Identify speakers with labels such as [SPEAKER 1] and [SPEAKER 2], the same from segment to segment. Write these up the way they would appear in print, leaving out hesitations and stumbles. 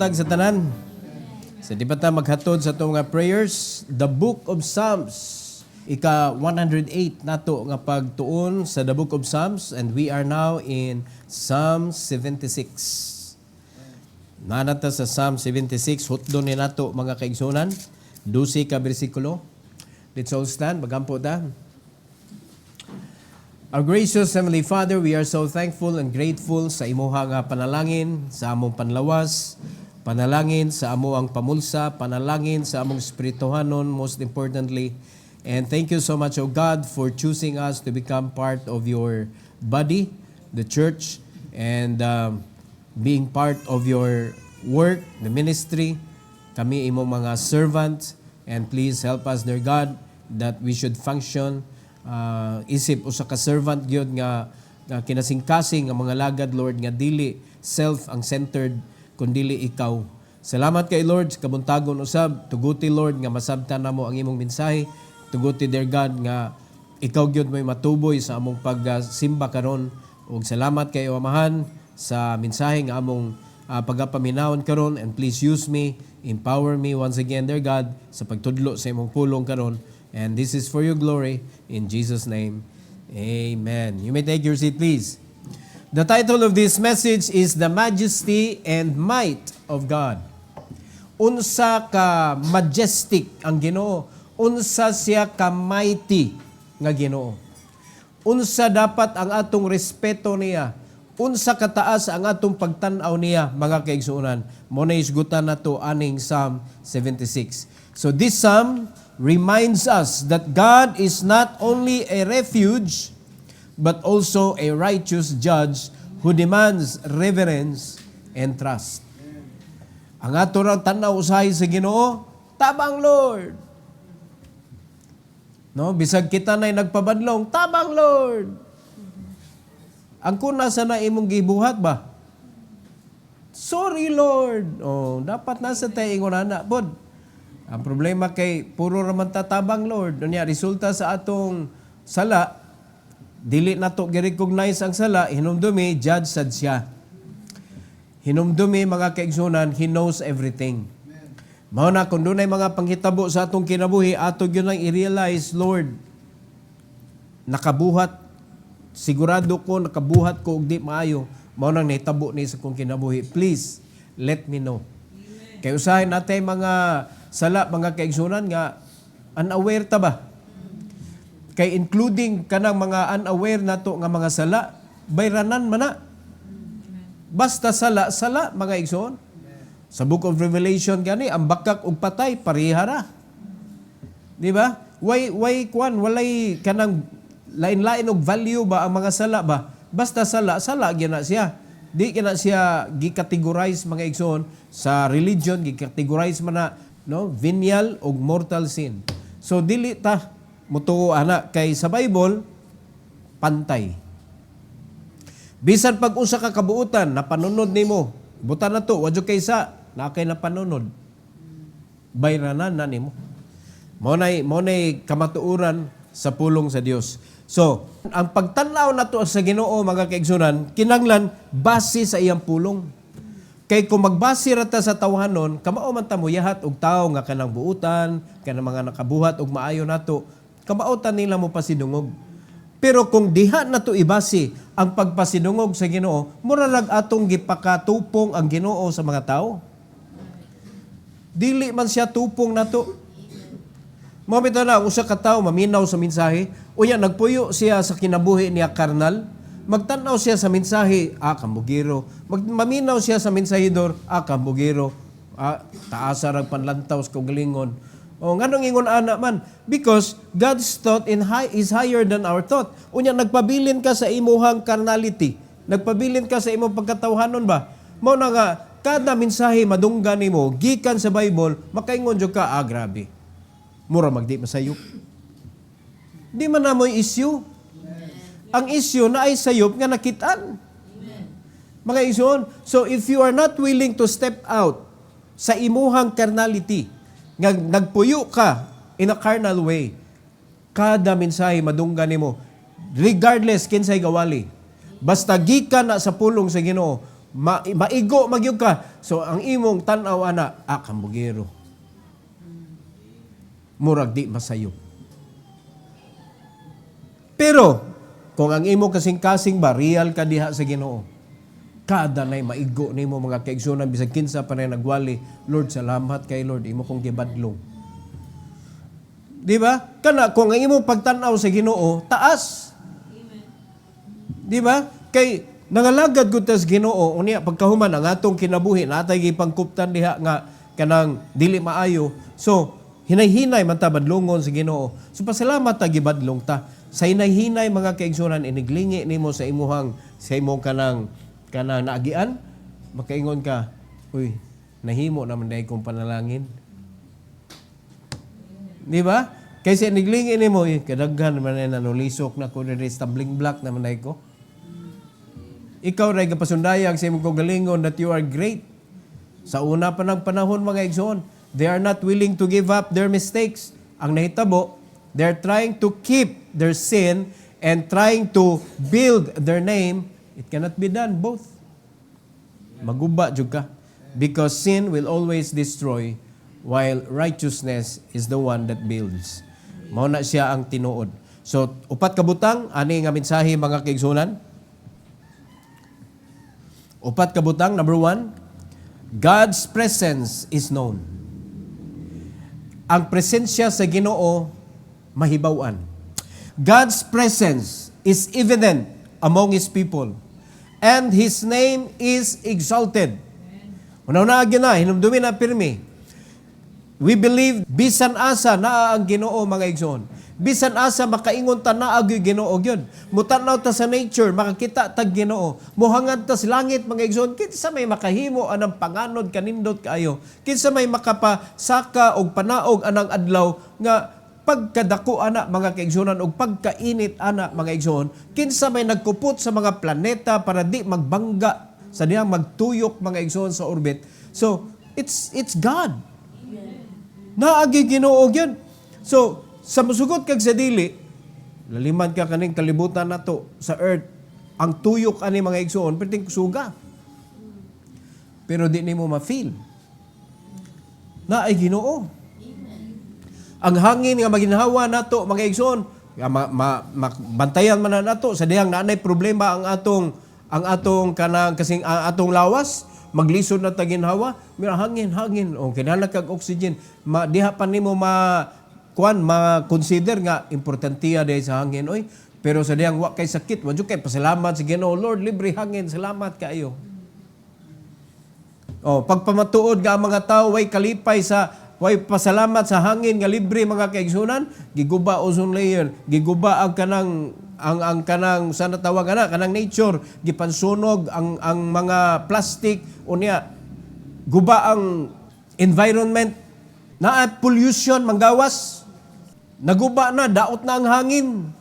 [SPEAKER 1] buntag sa tanan. Sa di pa ta maghatod sa itong mga prayers, the Book of Psalms, ika 108 nato nga pagtuon sa the Book of Psalms, and we are now in Psalm 76. Nanata sa Psalm 76, hutdon ni nato mga kaigsunan, 12 ka bersikulo. Let's all stand, magampo ta. Our gracious Heavenly Father, we are so thankful and grateful sa imuha nga panalangin, sa among panlawas, panalangin sa amo ang pamulsa, panalangin sa among espirituhanon, most importantly. And thank you so much, O God, for choosing us to become part of your body, the church, and being part of your work, the ministry. Kami imong mga servants, and please help us, dear God, that we should function isip usa ka servant gyud nga kinasingkasing ang mga lagad, Lord, nga dili self ang centered kundili ikaw. Salamat kay Lord sa kabuntagon usab, tuguti Lord nga masabtan namo ang imong mensahe, tuguti, dear God, nga ikaw gyud may matuboy sa among pagsimba karon, ug salamat kay Amahan sa mensahe nga among pagapaminawon karon, and please use me, empower me once again, dear God, sa pagtudlo sa imong pulong karon. And this is for your glory. In Jesus' name, amen. You may take your seat, please. The title of this message is The Majesty and Might of God. Unsa ka majestic ang Ginoo. Unsa siya ka mighty nga Ginoo. Unsa dapat ang atong respeto niya. Unsa kataas ang atong pagtan-aw niya, mga kaigsuonan. Muna isgutan nato aning Psalm 76. So this psalm reminds us that God is not only a refuge, but also a righteous judge who demands reverence and trust. Ang ato rang tanaw usahay sa Ginoo, tabang Lord. No, bisag kita na'y nagpabadlong, tabang Lord. Ang kuna sa na imong gibuhat ba? Sorry Lord. Oh, dapat nasa tayo ingon ana pod. Ang problema kay puro raman tatabang, Lord. Unya resulta sa atong sala, dili nato gi-recognize ang sala, hinumdumi judge sad siya. Hinumdumi, mga kaigsunan, he knows everything. Mao na kun dunay mga panghitabo sa atong kinabuhi, ato gyud lang i-realize, Lord, nakabuhat, sigurado ko nakabuhat ko og di maayo, mao nang nahitabo ni sa kong kinabuhi. Please let me know. Kay usahay natay mga sala, mga kaigsunan, nga unaware ta ba? Kay including kanang mga unaware nato nga mga sala, bayranan man na. Basta sala, mga igsoon. Sa Book of Revelation gani, ang bakak ug patay pareha ra. Di ba? Walay kanang lain-lain og value ba ang mga sala ba? Basta sala gyana siya. Di gyana siya gi-categorize, mga igsoon, sa religion, gi-categorize man na, no, venial o mortal sin. So dili ta mutuo ana kay sa Bible pantay. Bisan pag usa ka kabuutan napanunod nimo, buta na to, wadyo kaysa na kay napanunod. Bayranan na nimo. Mo nay kamatuoran sa pulong sa Dios. So, ang pagtanaw nato sa Ginoo, mga kaigsunan, kinanglan base sa iyang pulong. Kay kung magbase rata sa tawhanon, kamao man ta moyahat og tawo nga kanang buutan, kanang mga nakabuhat og maayo nato, kamao ta nila mo pasidungog. Pero kung diha nato ibase ang pagpasidungog sa Ginoo, mura rag atong gipakatupong ang Ginoo sa mga tawo. Dili man siya tupong nato. Mao bitaw na usa ka tawo maminaw sa mensahe, unya nagpuyo siya sa kinabuhi niya karnal. Magtanaw siya sa mensahe, kambugiro. Maminaw siya sa mensahidor, kambugiro. Taasa rag panlantaw sa kagalingon. O nganong ingon ana man? Because God's thought is higher than our thought. Unya nagpabilin ka sa imuhang carnality. Nagpabilin ka sa imong pagkatawhanon ba? Mao na nga kada mensahe madunggan nimo gikan sa Bible, makaingon jud ka, grabe. Mura magdi masayop. Di man na mo'y issue. Ang issue na ay sayop nga nakitaan. Mga igsoon, so if you are not willing to step out sa imuhang carnality, nga nagpuyo ka in a carnal way, kada mensahe madunggan nimo, regardless kinsay gawali, basta gikan na sa pulong sa Ginoo, maigo magyug ka. So ang imong tan-aw ana, kambugero. Murag di masayo. Pero kung ang imo kasing-kasing ba real ka diha sa Ginoo, kada nay maigo nimo mga kaigsunan bisag kinsa pa rin nagwali, Lord salamat kay Lord imo kong gibadlong. Di ba? Kana kung ang imong pagtan-aw sa Ginoo taas. Di ba? Kay nangalagad gud tas Ginoo unya pagkahuman ang atong kinabuhi natay gipangkuptan diha nga kanang dili maayo. So hinay-hinay man ta badlongon sa Ginoo. So pasalamat ta gibadlong ta. Sa hinay-hinay mga kaigsunan iniglingi nimo sa imong kanang naagian, makaingon ka, uy, nahimo naman dahil kong panalangin. Di ba? Kaysa iniglingi nimo, kadaghan naman na nanulisok na ko rin stumbling block naman dahil ko. Ikaw rin kapasundayag sa imong kagalingon that you are great. Sa una pa ng panahon mga igsoon, they are not willing to give up their mistakes. Ang nahitabo, they're trying to keep their sin and trying to build their name. It cannot be done both. Maguba jud ka. Because sin will always destroy while righteousness is the one that builds. Mao na siya ang tinuod. So, upat ka butang, ani nga mensahe mga kaigsunan. Upat ka butang, number 1, God's presence is known. Ang presensya sa Ginoo mahibaw-an. God's presence is evident among His people. And His name is exalted. Una-una na, hinumdumi na pirmi. We believe, bisan asa na ang Ginoo mga igsoon. Bisan asa makaingon ta na ang Ginoo gyud. Mutanaw ta sa nature, makakita tag Ginoo. Muhangad ta sa langit mga igsoon. Kinsa may makahimo anang panganod kanindot kaayo. Kinsa may makapasaka og panaog anang adlaw nga pagkadako ana mga kaigsunan o pagkainit ana mga igsoon, kinsa may nagkupot sa mga planeta para di magbangga sa diyang magtuyok mga igsoon sa orbit. So, it's God. Naagi Ginoo gyud. So, sa musugot kag sa dili, laliman ka kaning kalibutan nato sa earth, ang tuyok ani mga igsoon perting suga. Pero di nimo ma-feel. Naay Ginoo. Ang hangin nga maginhawa nato mga igsoon, bantayan man na nato sa dihang naanay problema ang atong kanang kasing atong lawas, maglisod na ta ginhawa, mira hangin o kinahanglan kag oxygen, diha pa nimo ma-consider nga importantiya dahil sa hangin oy. Pero sa dihang wa kay sakit, wa jud kay pasalamat sa Ginoo, Lord libre hangin, salamat kaayo. Pagpamatuod nga ang mga tawo way kalipay sa way pasalamat sa hangin nga libre mga kaigsunan, giguba ozone layer, giguba ang kanang sana tawag kanang nature, gipansunog ang mga plastic unya guba ang environment, na pollution manggawas, naguba na, daot na ang hangin.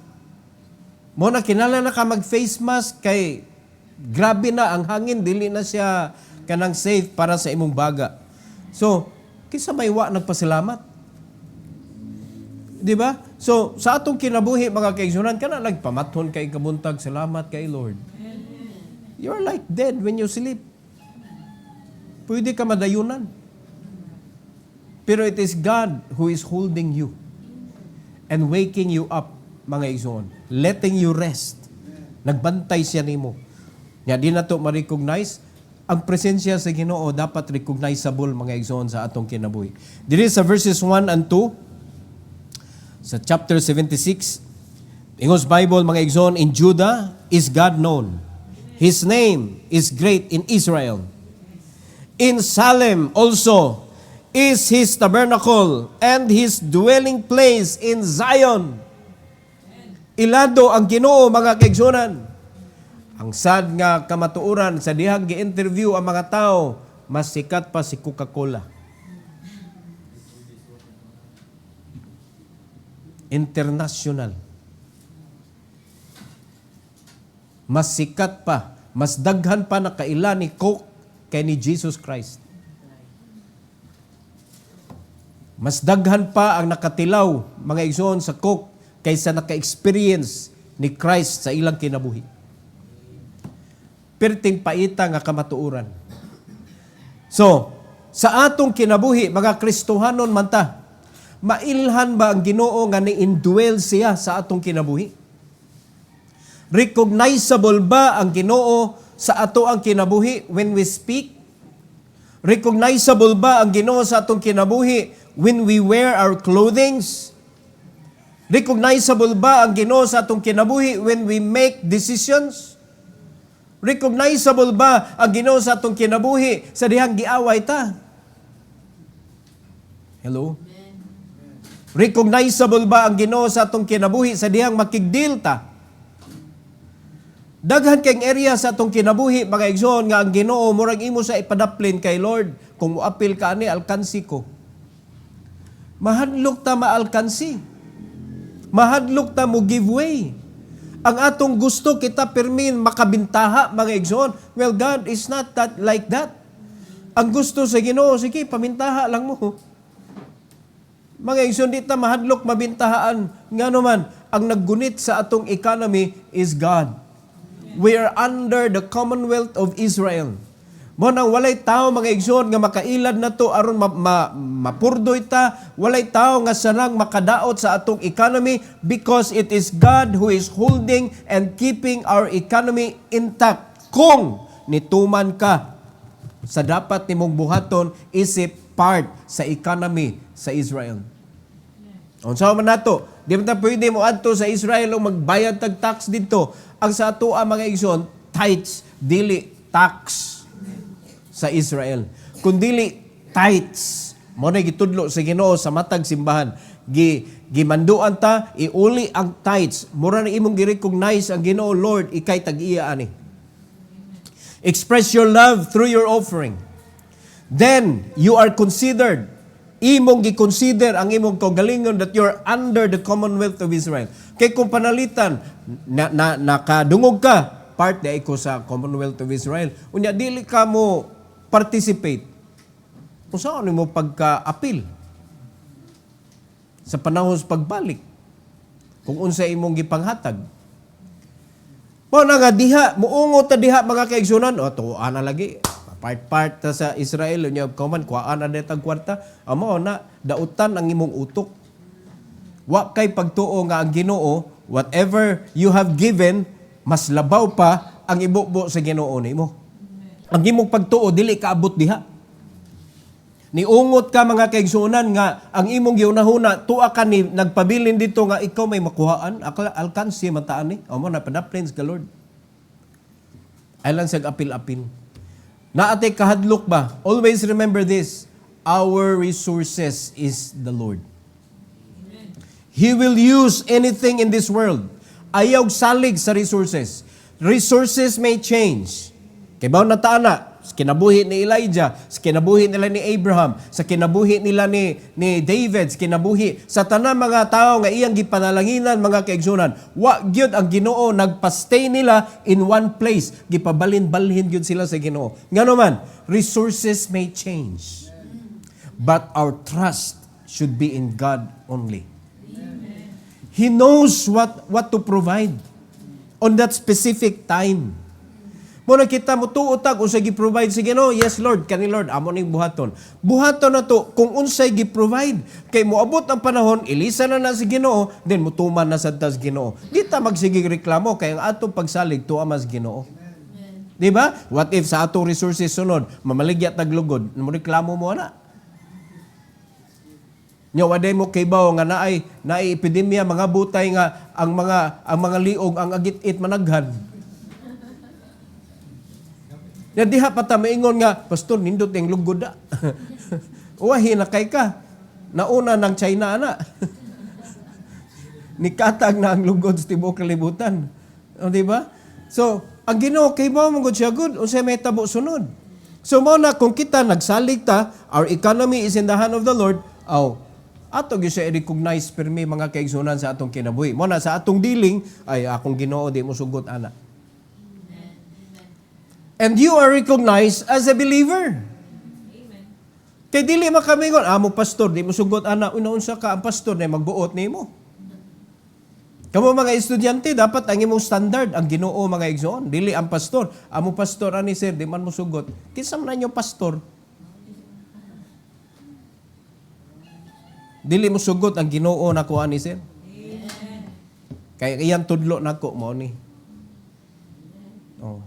[SPEAKER 1] Mo na kinahanglan na ka mag face mask kay grabe na ang hangin, dili na siya kanang safe para sa imong baga. So kinsa may wa nagpasalamat? Di ba? So, sa atong kinabuhi, mga kaigsunan, kana nagpamathon kay kabuntag, salamat kay Lord. You're like dead when you sleep. Pwede ka madayunan. Pero it is God who is holding you and waking you up, mga igsoon. Letting you rest. Nagbantay siya nimo. Nga di na to ma-recognize. Ang presensya sa Ginoo dapat recognizable mga igsoon sa atong kinabuhi. Diri sa verses 1 and 2 sa chapter 76, Ingos Bible mga igsoon, in Judah is God known. His name is great in Israel. In Salem also is His tabernacle and His dwelling place in Zion. Ilado ang Ginoo mga kaigsunan. Ang sad nga kamatuoran sa dihang gi-interview ang mga tao, mas sikat pa si Coca-Cola. International. Mas sikat pa, mas daghan pa na kaila ni Coke kay ni Jesus Christ. Mas daghan pa ang nakatilaw mga igsoon sa Coke kaysa naka-experience ni Christ sa ilang kinabuhi. perting paita nga kamatuoran. So, sa atong kinabuhi, mga Kristohanon man ta, mailhan ba ang Ginoo nga ni-indwell siya sa atong kinabuhi? Recognizable ba ang Ginoo sa ato ang kinabuhi when we speak? Recognizable ba ang Ginoo sa atong kinabuhi when we wear our clothings? Recognizable ba ang Ginoo sa atong kinabuhi when we make decisions? Recognizable ba ang Ginoo sa atong kinabuhi sa dihang giaway ta? Hello? Recognizable ba ang Ginoo sa atong kinabuhi sa dihang makigdeal ta? Daghan kayong area sa atong kinabuhi, mga igsoon, nga ang Ginoo murag imo sa ipadaplin kay Lord, kung muapil ka ani alkansi ko. Mahadlok ta maalkansi. Mahadlok ta mo give way. Ang atong gusto kita permin makabintaha, mga igsoon. Well, God is not that like that. Ang gusto sa Ginoo, sige, pamintaha lang mo. Mga igsoon, di ta mahadlok mabintahaan. Nga naman, ang naggunit sa atong economy is God. We are under the Commonwealth of Israel. Mo nang walay tao, mga igsoon, nga makailad na to aron mapurdoy ta, walay tao nga sanang makadaot sa atong economy because it is God who is holding and keeping our economy intact. Kung nituman ka sa dapat nimong buhaton, isip part sa economy sa Israel. Unsa man nato, di man ta pwede mo adto sa Israel o magbayad tag tax dito. Ang sa ato mga igsoon, tithes, dili tax sa Israel. Kung dili tithes, mo na gitudlo sa Ginoo sa matag simbahan. Gimanduan ta, iuli ang tithes. Mura na imong gi-recognize ang Ginoo, Lord, ikay tag-iya ani. Express your love through your offering. Then, you are considered, imong gi-consider ang imong kaugalingon that you're under the Commonwealth of Israel. Kay kung panalitan, nakadungog ka, part na ko sa Commonwealth of Israel. Unya, dili ka mo participate. Kung saan mo pagka-appeal sa panahon sa pagbalik. Kung unsa imong gipanghatag. Mo na nga diha, muungot ta diha mga kaigsunan, o to ana lagi. Part ta sa Israel, unya kauman kuhaan na detag kwarta. Amo na dautan ang imong utok. Wa kay pagtuo nga ang Ginoo, whatever you have given, mas labaw pa ang ibubo sa Ginoo nimo. Ang imong pagtuo dili kaabot diha. Niungot ka mga kaigsunan nga ang imong giunahuna tuwa ka ni nagpabilin dito nga ikaw may makuhaan, alkansi mataan ni. Amo na padaplins ka Lord. Ailan sag apil-apil. Naatay kahadlok ba? Always remember this. Our resources is the Lord. He will use anything in this world. Ayaw salig sa resources. Resources may change. Kay baw na taana, sa kinabuhi ni Elijah, sa kinabuhi nila ni Abraham, sa kinabuhi nila ni David, sa kinabuhi sa tanang mga tao nga iyang gipanalanginan, mga kaigsunan, wa gyud ang Ginoo nagpastay nila in one place. Gipabalin-balhin gyud sila sa Ginoo. Ngano man, resources may change. But our trust should be in God only. He knows what to provide on that specific time. Muna kita mo tuutag unsay gi-provide sa Ginoo. Yes Lord, kani Lord, amo ning buhaton. Buhaton na to kung unsay gi-provide. Kay moabot ang panahon, ilisa na si Ginoo, then mutuman na sa tas Ginoo. Di ta magsigig reklamo kay ang atong pagsalig tuwa mas Ginoo. Di ba? What if sa atong resources sunod, mamaligya tag lugod, mo reklamo mo na? Nya waday mo kaybaw nga naay epidemya mga butay nga ang mga liog ang agit-it managhan. Ya diha pa ta maingon nga pastor nindot ang lugod da. Uwahi na kay ka. Nauna ng China ana. Nikatag na ang lugod sa tibuok kalibutan. O di ba? So, ang Ginoo kaybaw mo gud siya gud unsay may tabo sunod. So mao na kung kita nagsalig ta, our economy is in the hand of the Lord. Ato gyud siya i-recognize permi mga kaigsunan sa atong kinabuhi. Mo na sa atong dealing ay akong Ginoo di mo sugot ana. And you are recognized as a believer. Amen. Kay dili makamingon, mo pastor, di mo sugot ana, una-unsa ka ang pastor na magbuot nimo. Kamo mga estudyante, dapat ang imong standard, ang Ginoo mga igsoon, dili ang pastor. Amo pastor ani sir, di man mo sugot. Kinsa man ninyo pastor? Dili mo sugot ang Ginoo nako ani sir. Kaya iyang tudlo nako mo ni. Oh.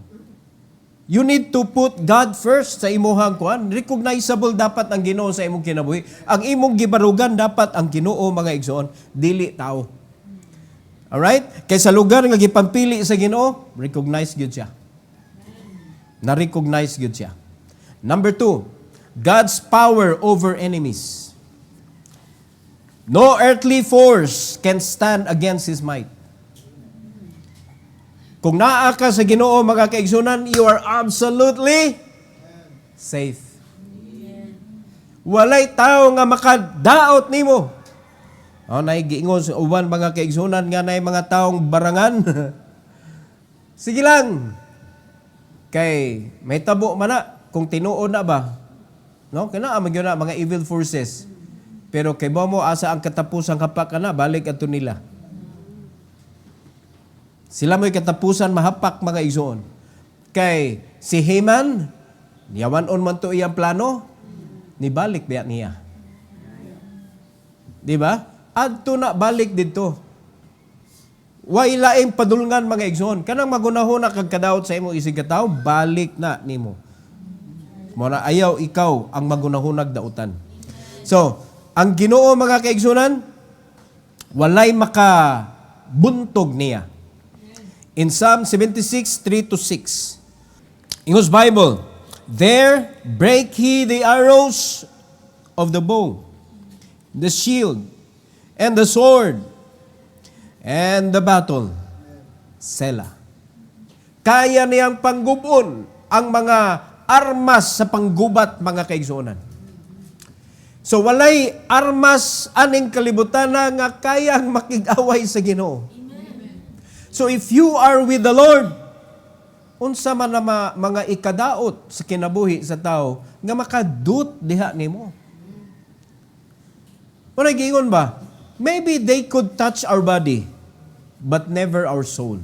[SPEAKER 1] You need to put God first sa imuhang kuan. Recognizable dapat ang Ginoo sa imong kinabuhi. Ang imong gibarugan dapat ang Ginoo mga igsoon, dili tao. Alright? Kaya sa lugar nga gipampili sa Ginoo, recognize gyud siya. Na-recognize gyud siya. Number 2, God's power over enemies. No earthly force can stand against His might. Kung naa ka sa Ginoo mga kaigsunan, you are absolutely safe. Walay tao nga makadaot nimo. Naigiingon sa uban mga kaigsunan nga nay mga taong barangan. Sige lang. Kay may tabo man na kung tinuod na ba. No, kana magyud na mga evil forces. Pero kay mo asa ang katapusan kapak na balik adto nila. Sila mo'y katapusan mahapak mga igsoon. Kay si Haman, yawanon man to iyang plano, nibalik biya niya. Di ba? Adto na balik dito. Way laing padulngan mga igsoon. Kanang magunahon na kag kadaot sa imo isig katawo, balik na nimo. Muna ayaw ikaw ang magunahonag dautan. So, ang Ginoo mga kaigsunan, walay makabuntog niya. In Psalm 76, 3-6, Ingos Bible, there break he the arrows of the bow, the shield, and the sword, and the battle. Selah. Kaya niyang panggubon ang mga armas sa panggubat mga kaigsunan. So walay armas aning kalibutan na nga kayang makig-away sa Ginoo. So if you are with the Lord, unsa man na mga ikadaot sa kinabuhi sa tao nga makadut diha nimo. Wala giingon ba? Maybe they could touch our body, but never our soul.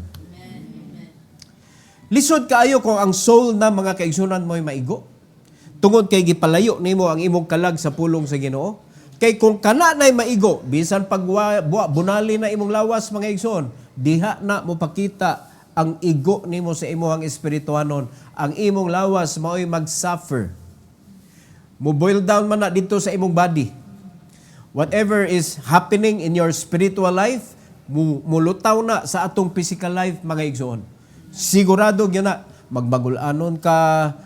[SPEAKER 1] Lisod kaayo kung ang soul na mga kaigsunan mo'y maigo. Tungod kay gipalayo nimo ang imong kalag sa pulong sa Ginoo. Kay kung kana na'y maigo, bisan pag bunali na imong lawas mga igsoon, diha na mo pakita ang igo nimo sa imong espirituhanon. Ang imong lawas mao'y mag-suffer. Mo boil down man na dito sa imong body. Whatever is happening in your spiritual life, mulutaw na sa atong physical life mga igsoon. Sigurado gyud na magbagulanon ka,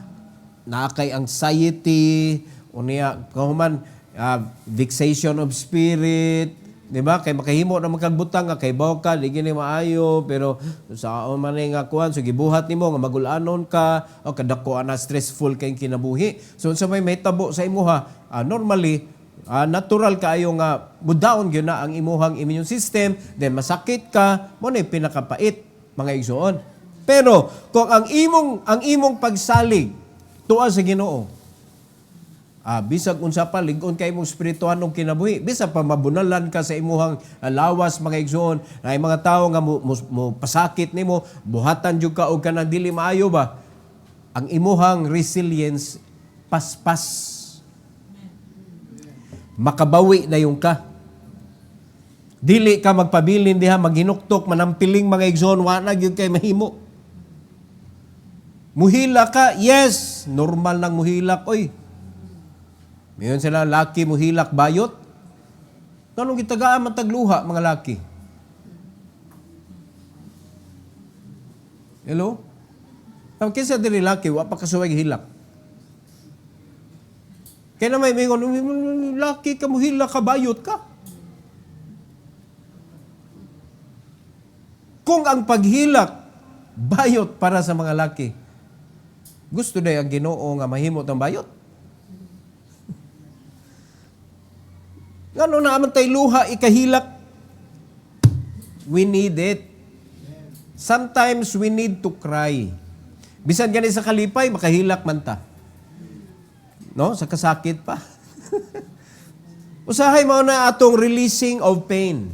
[SPEAKER 1] nakay anxiety, unya kahuman vexation of spirit, di ba? Kay makahimo na magkagbutang kay baw ka, di gini maayo, pero sa man nga kuan so gibuhat nimo nga magulanon ka o kadako ana stressful kay kinabuhi. So unsa may mahitabo sa imuha, normally natural kaayo nga mudaon gyud na ang imuhang immune system, then masakit ka, mo na pinakapait mga igsoon. Pero kung ang imong pagsalig tuwa sa Ginoo, bisag unsa pa lig-on kay imong espirituhanong kinabuhi, bisag pa mabunalan ka sa imuhang lawas mga igsoon, na mga tawo nga mo pasakit nimo, buhatan jud ka og kanang dili maayo ba, ang imuhang resilience paspas. Makabawi na yung ka. Dili ka magpabilin diha, maghinuktok, manampiling mga igsoon, wa na gyud kay mahimo. Muhila ka, yes, normal nang muhilak, oy. Mayon sila, laki muhilak bayot. Anong gitagaan matagluha, mga laki? Hello? Ang kinsa diri laki, wa pa kasuway hilak. Kaya na may mingon, laki ka muhilak ka, bayot ka. Kung ang paghilak, bayot para sa mga laki, gusto day ang Ginoo nga mahimo tang bayot. Ngano na man tay luha ikahilak? We need it. Sometimes we need to cry. Bisan gani sa kalipay makahilak man ta. No, sa kasakit pa. Usahay mao na atong releasing of pain.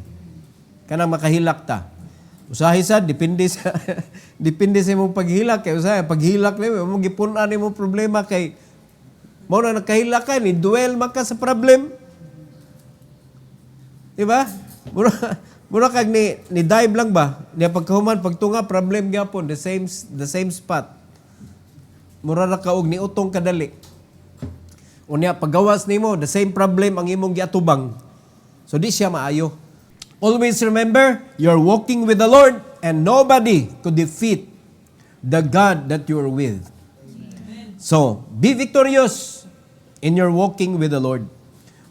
[SPEAKER 1] kanang makahilak ta. Usahay sad depende sa depende sa imong paghilak kay usahay paghilak nimo mo gipun-an nimo problema kay mao na nakahilak ka ni duel maka sa problem. Di ba? Mura kag ni dive lang ba? Niya pagkahuman pagtunga problem gyapon the same spot. Mura ra kaog ni utong kadali. Unya paggawas nimo the same problem ang imong giatubang. So di siya maayo. Always remember, you're walking with the Lord and nobody could defeat the God that you're with. So, be victorious in your walking with the Lord.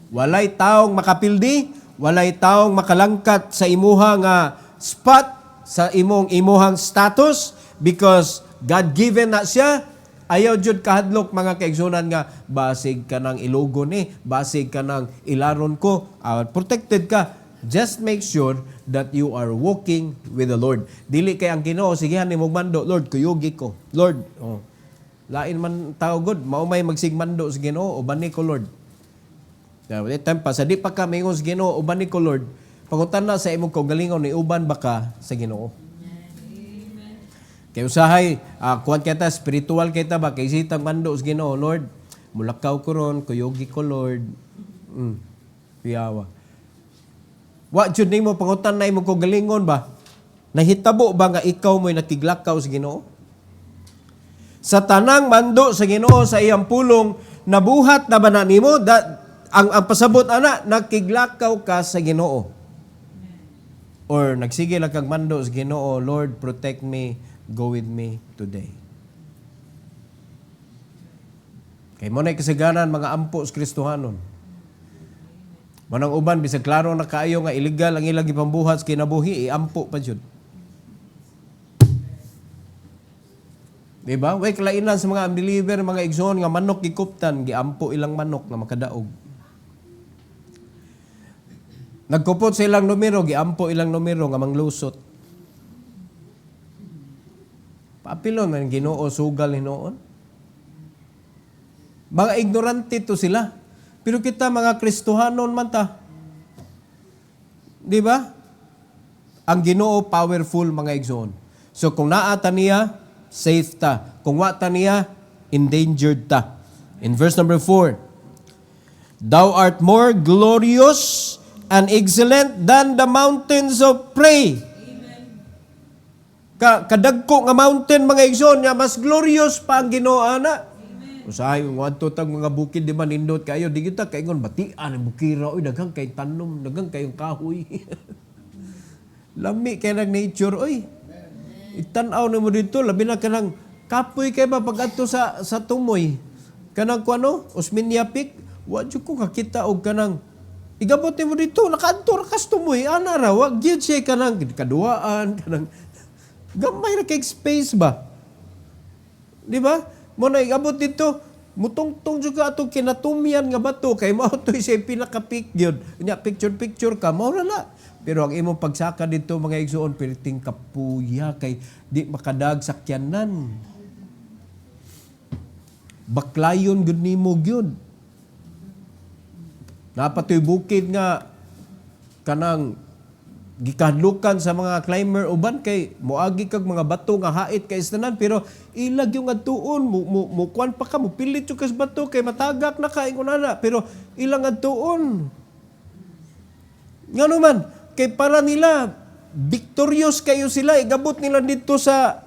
[SPEAKER 1] Walay taong makapildi, walay taong makalangkat sa imuha nga spot, sa imuhang status, because God-given na siya. Ayaw jud kahadlok mga kaigsunan nga basig ka ng ilogon basig ka ng ilaron ko, protected ka. Just make sure that you are walking with the Lord. Dili kay ang Ginoo sigihan nimo mando, Lord, kuyugi ko. Lord, lain man tao God, maumay magsigmando sa Ginoo, uban ni ko Lord. Time pa sa di pa ka mingon sa Ginoo, uban ni ko Lord. Pangutan na sa imong kaugalingon ni uban baka sa Ginoo. Kay usahay, kuwan kita, spiritual kita ba, kay sitang mando sa Ginoo, Lord, mulakaw ko ron, kuyugi ko, Lord. Piyawa. Wa jud nimo pangutan na imong kaugalingon ba? Nahitabo ba nga ikaw mo'y nakiglakaw sa Ginoo? Sa tanang mando sa Ginoo sa iyang pulong, nabuhat na ba na nimo? Ang pasabot ana, nakiglakaw ka sa Ginoo. Or nagsige lang kag mando sa Ginoo, Lord, protect me, go with me today. Kay mo na'y kasaganan mga ampo sa Kristohanon. Manang uban, bisag klaro na kaayo nga illegal ang ilang ipambuhat sa kinabuhi, iampo pa dyan. Diba? Way kalainan sa mga unbeliever, mga igsoon nga manok gikuptan, giampo ilang manok na makadaog. Nagkupot sa ilang numero, giampo ilang numero nga manglusot. Paapilon man Ginoo sugal hinoon. Mga ignorante to sila. Pero kita mga Kristohanon man ta. Di ba? Ang Ginoo powerful mga igsoon. So kung naata niya, safe ta. Kung wata niya, endangered ta. In verse number 4, Thou art more glorious and excellent than the mountains of prey. Kadagko nga mountain mga igsoon niya, mas glorious pa ang Ginoo ana. Usahay mo adto tag mga bukid di man nindot kayo di kita kaingon batian ang bukira oy daghang kay tanom daghang kayong kahoy. Lami kay nag nature oy. Itan-aw nimo dito labi na kanang kapoy kay ba pag-adto sa tumoy. Kanang kuano Osminia Peak wa jud ko kakita og kanang igabot nimo dito nakaadto ra kas tumoy ana ra wa gyud siya kanang kaduaan kanang gamay ra kay space ba. Di ba? Mo na igabot dito, mutungtong juga atong kinatumian nga bato kay mao to siya pinaka-peak gyud. Nya picture ka mao na. Pero ang imong pagsaka dito mga igsoon perting kapuya kay di makadag sakyanan. Baklayon gud nimo gyud. Napatoy bukid nga kanang gikadlukan sa mga climber uban kay moagi kag mga bato nga hait kay istanan pero ilag yung adtuon mo kuan pa ka mo pilit yung kas bato kay matagak na ka ingonana pero ilang adtuon ngano man kay para nila victorious kayo sila igabot nila dito sa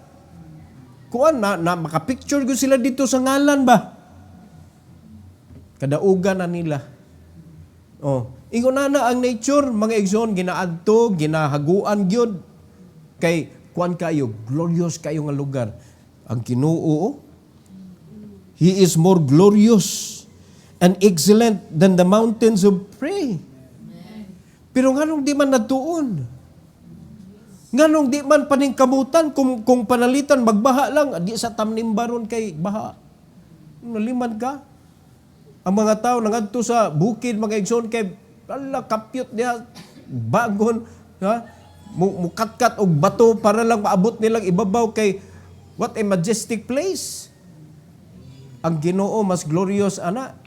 [SPEAKER 1] kuan na makapicture gyud sila dito sa ngalan ba kadaugan na nila ingon na ang nature, mga igsoon, ginaadto, ginahaguan gyud kay kuan kayo, glorious kayo nga lugar. Ang Ginoo, He is more glorious and excellent than the mountains of prey. Pero nganong di man natuon? Nganong di man paningkamutan kung panalitan magbaha lang, di sa tamnimbaron kay baha. Naliman ka? Ang mga tao nangadto sa bukid, mga igsoon kay ala kapyot niya bagon ha mukatkat og bato para lang maabot nilang ibabaw kay what a majestic place ang Ginoo mas glorious ana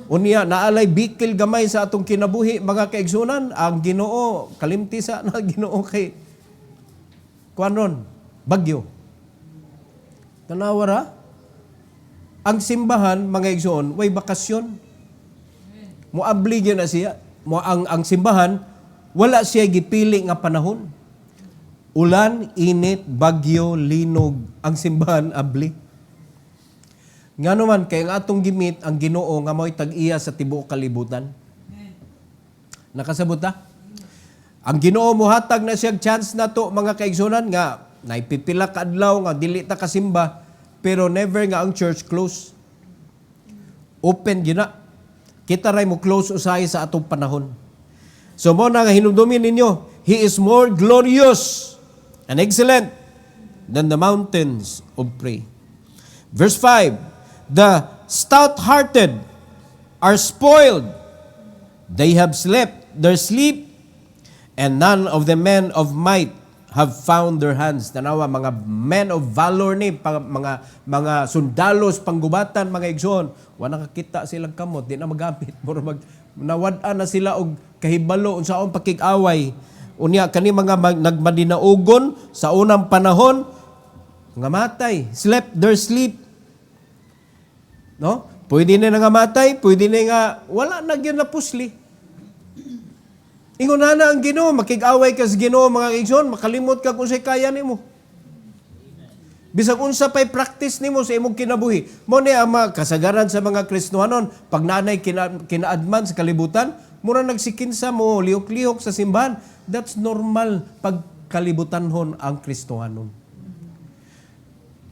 [SPEAKER 1] Unya, naalay bikil gamay sa atong kinabuhi, mga kaigsunan, ang Ginoo, kalimtisa na Ginoo kay kuanon, bagyo. Tanawara, ang simbahan, mga igsoon, way bakasyon. Muabli gyud na siya. Ang simbahan, wala siya gipili nga panahon. Ulan, init, bagyo, linog, ang simbahan abli. Nga naman, kaya nga atong gimit ang Ginoo nga mo'y tag-iya sa tibuok kalibutan. Nakasabot ta? Ang Ginoo mohatag na siya chance na to, mga kaigsunan, nga naipipila ka adlaw nga dili ta kasimba, pero never nga ang church close. Open gina. Kita ray mo close usay sa atong panahon. So mo na nga hinumdumin ninyo, He is more glorious and excellent than the mountains of prey. Verse 5, the stout-hearted are spoiled. They have slept their sleep, and none of the men of might have found their hands. Tanawa, mga men of valor ni, mga sundalos, panggubatan, mga igsoon. Wala nakakita silang kamot, di na magamit. Nawad-an na sila og kahibalo, unsaon pakig-away. Unya, kani mga nagmadinaugon sa unang panahon, nga matay, slept their sleep. No? Pwede na nga matay, pwede na nga, wala na gyud na pusli. Ingon na ang Ginoo, makig-away ka sa Ginoo, mga igsoon, makalimot ka kung sa'y kaya nimo. Bisag unsa pa'y practice nimo sa imong kinabuhi. Mo ni ang mga kasagaran sa mga Kristohanon, pag nanay kinaadman sa kalibutan, mura nagsikinsa mo, lihok-lihok sa simbahan. That's normal pagkalibutanhon ang Kristohanon.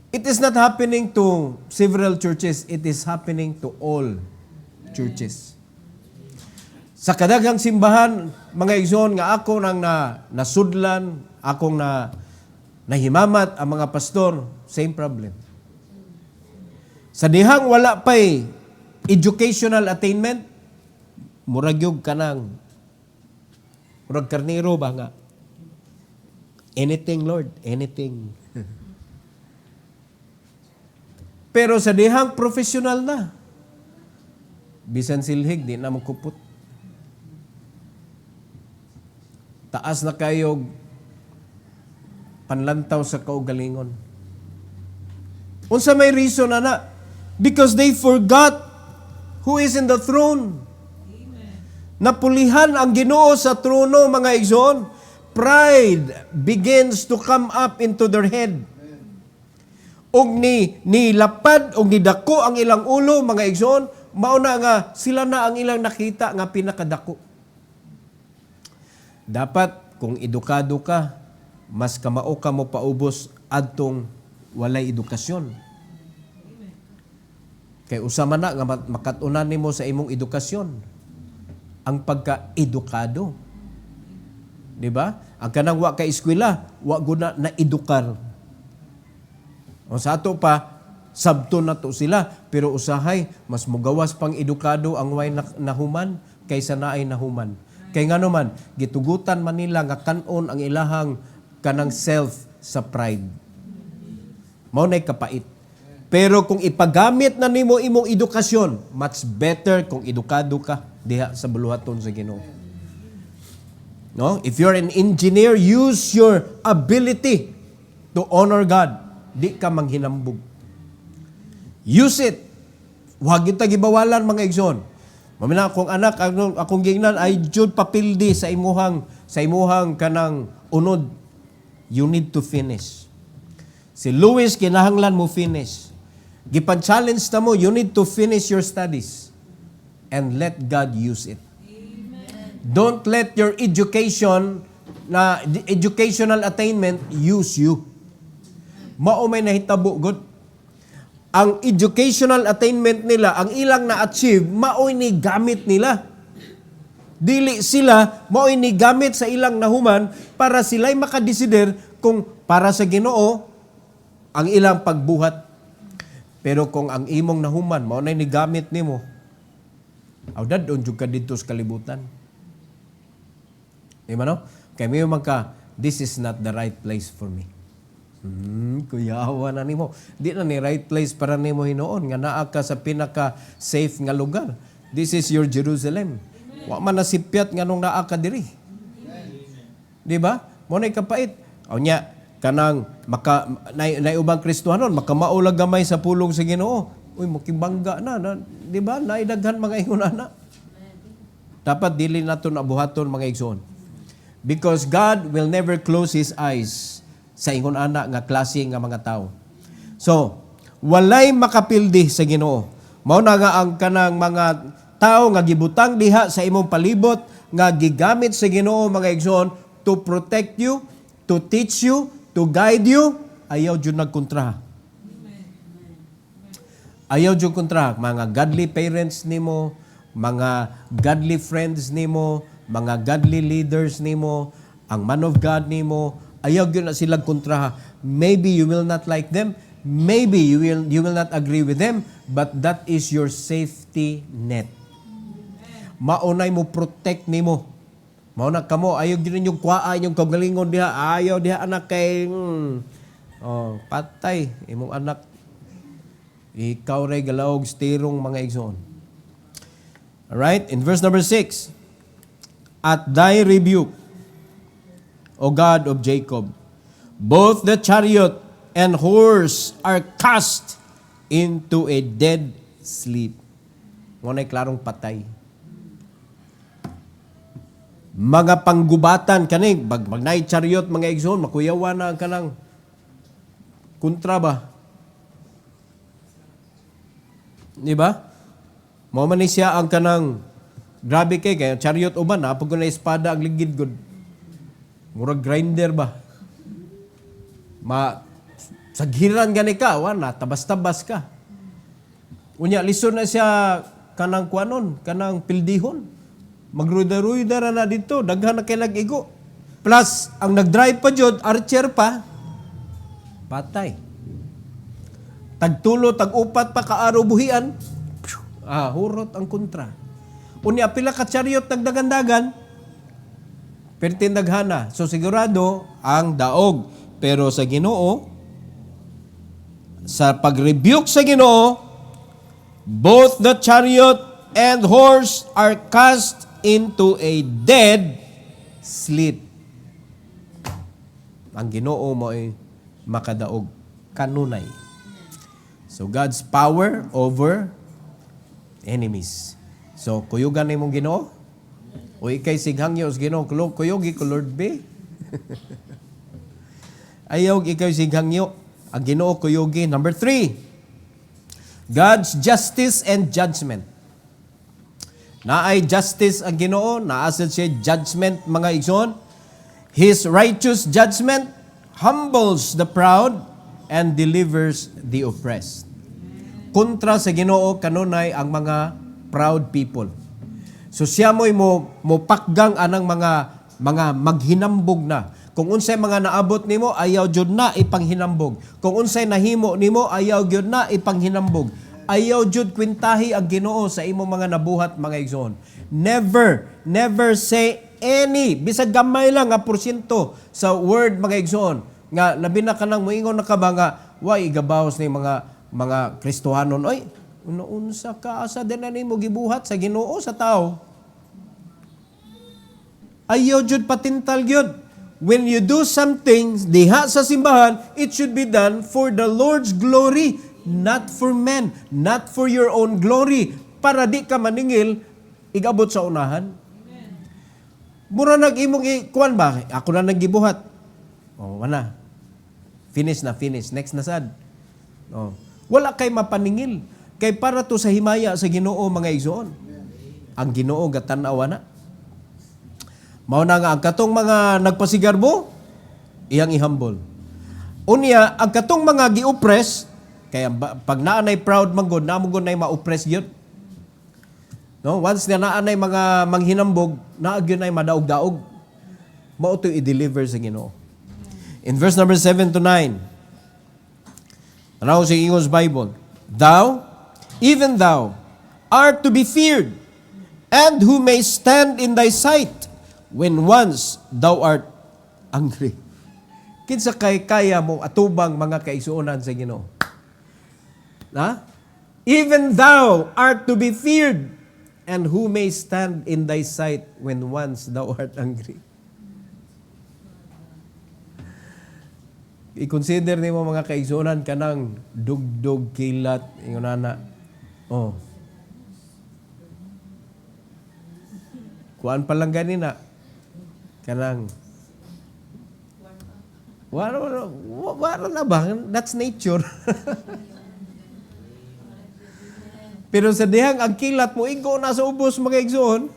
[SPEAKER 1] It is not happening to several churches, it is happening to all churches. Sa kadaghang simbahan, mga igsoon, nga ako nang nasudlan, akong nahimamat ang mga pastor, same problem. Sa dihang wala pa'y educational attainment, muragyog ka ng murag karnero ba nga? Anything, Lord, anything. Pero sa dihang professional na, bisan silhig, di na magkupot. Taas na kayo panlantaw sa kaugalingon. Unsa may reason na? Because they forgot who is in the throne. Amen. Napulihan ang Ginoo sa trono, mga igsoon. Pride begins to come up into their head. Og ni lapad, og ni dako ang ilang ulo, mga igsoon, mauna nga sila na ang ilang nakita nga pinakadako. Dapat, kung edukado ka, mas kamao ka mo paubos adtong walay edukasyon. Kay usama na nga makatunan nimo sa imong edukasyon ang pagka-edukado. Di ba? Ang kanang wa ka eskwela, wa guna na edukar. O sa ato pa, sabto na to sila, pero usahay mas mugawas pang edukado ang way nahuman kaysa naay nahuman. Kay nga naman, gitugutan man nila nga kanon ang ilahang kanang self sa pride. Mao nay kapait. Pero kung ipagamit na nimo imong edukasyon, much better kung edukado ka diha sa buluhaton sa Ginoo. No? If you're an engineer, use your ability to honor God. Di ka manghinambog. Use it. Huwag yung tagibawalan, mga igsoon. Mamina akong anak, akong gingnan ay jud papildi sa imuhang kanang unod. You need to finish. Si Luis kinahanglan mo finish. Gipan-challenge ta mo, you need to finish your studies and let God use it. Amen. Don't let your educational attainment use you. Mao may nahitabo gud. Ang educational attainment nila, ang ilang na-achieve, mao'y ni gamit nila. Dili sila, mao'y ni gamit sa ilang nahuman para sila'y makadesider kung para sa Ginoo ang ilang pagbuhat. Pero kung ang imong nahuman, mao'y ni gamit nimo, awdad unjug ka dito sa kalibutan. Di ba no? Kaya may magka, this is not the right place for me. Kuyawa na nimo. Di na ni right place para nimo hinuon nga naa ka sa pinaka safe nga lugar. This is your Jerusalem. Wa man nasipyat nganong naa ka diri. Di ba? Mo nay kapait. O nya kanang nay ubang Kristohanon makamaulag gamay sa pulong sa Ginoo. Uy, makibangga na di ba? Naidaghan mga ingon ana. Dapat dili nato nabuhaton mga igsoon. Because God will never close His eyes sa ingon ana nga klase nga mga tao. So, walay makapildi sa Ginoo. Mao na nga ang kanang mga tao nga gibutang diha sa imong palibot nga gigamit sa Ginoo mga igsoon to protect you, to teach you, to guide you, ayaw jud nagkontra. Ayaw jud kontra. Mga godly parents nimo, mga godly friends nimo, mga godly leaders nimo, ang man of God nimo, ayaw gyud na sila kontra. Maybe you will not like them, maybe you will not agree with them, but that is your safety net. Maunay mo protect nimo. Mauna kamo ayaw gyud ninyong kuhaan yung kagalingon diha, ayaw diha anak kay patay imong anak. Ikaw ray galawog stirong mga igsoon. Alright, in verse number 6, at thy rebuke, O God of Jacob, both the chariot and horse are cast into a dead sleep. Ngunay klarong patay. Mga panggubatan kani, magnay chariot mga igsoon, makuyawan na ka ng kontra ba? Di ba? Mao man ni siya ang kanang grabe kay chariot uban na pag na espada ang ligid gud. Murag grinder ba? Saghiran gani ka, wana tabas-tabas ka. Unya lison na siya kanang kuanon, kanang pildihon. Magruda-ruda na dito, daghan na kay nag-igo. Plus ang nag-drive pa jud, archer pa. Patay. Tagtulo, tag-upat pa kaaraw buhian. Hurot ang kontra. Unya pila ka chariot nagdagandagan, pertin daghana. So sigurado ang daog. Pero sa Ginoo, sa pag-rebuke sa Ginoo, both the chariot and horse are cast into a dead sleep. Ang Ginoo mo ay makadaog kanunay. So God's power over enemies. So, kuyugan na mong Ginoo? O ikay sighangyo sa Ginoo, kuyugi ko Lord be? Ayaw ikay sighangyo. Ang Ginoo kuyugi. Number 3, God's justice and judgment. Naay justice ang Ginoo, naasad siya judgment mga igsoon. His righteous judgment humbles the proud and delivers the oppressed. Kontra sa Ginoo kanunay ang mga proud people. So siya mo pakgang anang mga maghinambog na. Kung unsay mga naabot nimo ayaw jud na ipanghinambog. Kung unsay nahimo nimo ayaw jud na ipanghinambog. Ayaw jud kwintahi ang Ginoo sa imong mga nabuhat mga igsoon. Never say any bisag gamay lang nga porsyento sa word mga igsoon nga labi na kanang moingon na ka ba nga wa igabaws ni mga Kristohanon, oy, unsa ka asa din na nimo gibuhat sa Ginoo sa tao. Ayaw jud patintal gyud. When you do something diha sa simbahan, it should be done for the Lord's glory, not for men, not for your own glory, para di ka maningil igabot sa unahan. Mura nag-imong kuan ba? Ako na naggibuhat. Wala. Finish. Next na sad. Wala kay mapaningil. Kay para to sa himaya sa Ginoo mga igsoon. Ang Ginoo gatan-awa na. Mao na nga ang katong mga nagpasigarbo, iyang ihambol. Unya, ang katong mga gi-oppress, kaya pag naanay proud manggod, namugod na ma-oppress gyud. No, once na naanay mga manghinambog, naagyon ay madaog-daog. Mao to i-deliver sa Ginoo. In verse number 7 to 9, tanaw sa English Bible, thou, even thou, art to be feared, and who may stand in thy sight when once thou art angry. Kinsa kay kaya mo atubang mga kaigsuonan sa Ginoo? Even thou art to be feared, And who may stand in thy sight when once thou art angry? I-consider nimo mga kaigsunan kanang dugdog kilat ingon ana. Oh. Kuan pa lang ganina. Kanang wala na ba? That's nature. Pero sa dihang ang kilat mo igo na sa ubos mga igsoon.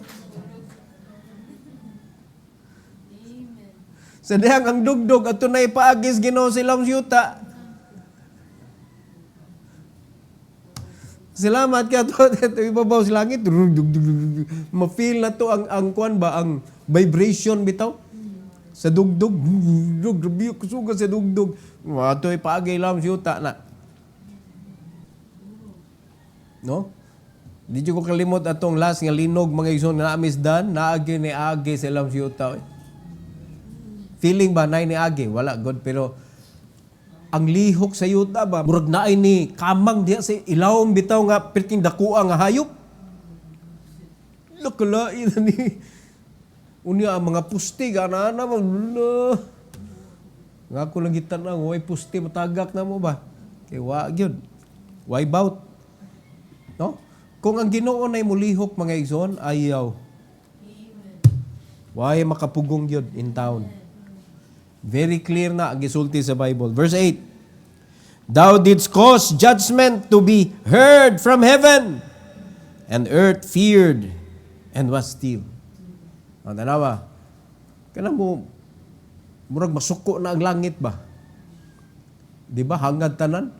[SPEAKER 1] Sa dihang ang dugdog at tunay paagis Ginoo sa ilang yuta. Salamat ka to ibabaw sa langit. Ma-feel na to ang kuan ba ang vibration bitaw sa dugdog. Grabe kusuga sa dugdog. Ato paagay ilang yuta na. No? Di ko kalimot atong last nga linog mga igsoon nga amisdan naagi ni agi sa ilang yuta. Feeling ba na ni agi? Wala, God. Pero ang lihok sa yuta ba, murag naay ni kamang diya sa ilawom bitaw nga pirking dakuha nga hayop. Lakalain na ni. Unya ang mga pusti, gana na. Nga ako lang gitan na, way pusti, matagak na mo ba? Kaya wag yun. Why bout? No? Kung ang Ginoo na mulihok mga igsoon, ayaw. Why makapugong yun in town? Very clear na ang gisulti sa Bible. Verse 8, Thou didst cause judgment to be heard from heaven, and earth feared and was still. Ang tanawa, kana mo, murag masuko na ang langit ba? Di ba? Hangad tanan?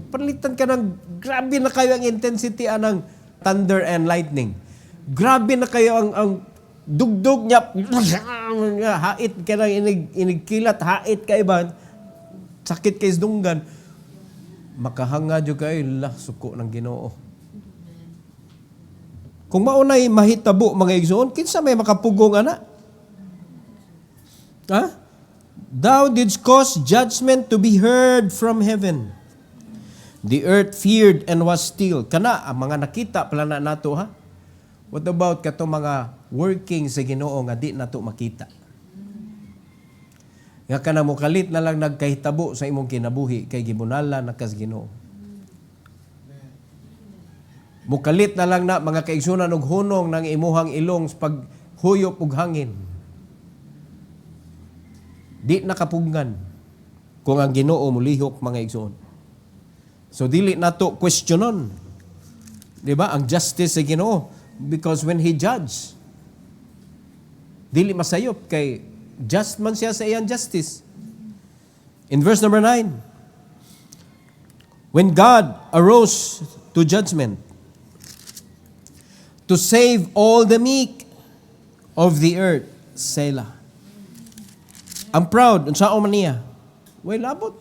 [SPEAKER 1] Palitan ka ng, grabe na kayo ang intensity anang thunder and lightning. Grabe na kayo ang dugdog niya, hait ka nang inigkilat, hait ka iban, sakit kay isdunggan, makahanga dyo kayo, suko ng Ginoo. Kung maunay mahitabo mga igsoon, kinsa may makapugong ana? Ha? Thou didst cause judgment to be heard from heaven. The earth feared and was still. Kana, ang mga nakita pala na nato ha? What about katong mga working sa Ginoo nga di nato makita? Nga kana mo kalit na lang nagkahitabo sa imong kinabuhi kay gibunala na kas Ginoo. Mukalit na lang na mga kaigsunan og hunong ng imuhang ilong sa paghuyop og hangin. Di nakapunggan kung ang Ginoo mulihok mga igsoon. So dili nato questionon. Di ba? Ang justice sa Ginoo. Because when He judge, dili masayop kay just man siya sa iyang justice. In verse number 9, when God arose to judgment, to save all the meek of the earth, Selah. Ang proud, unsao man niya? Way labot.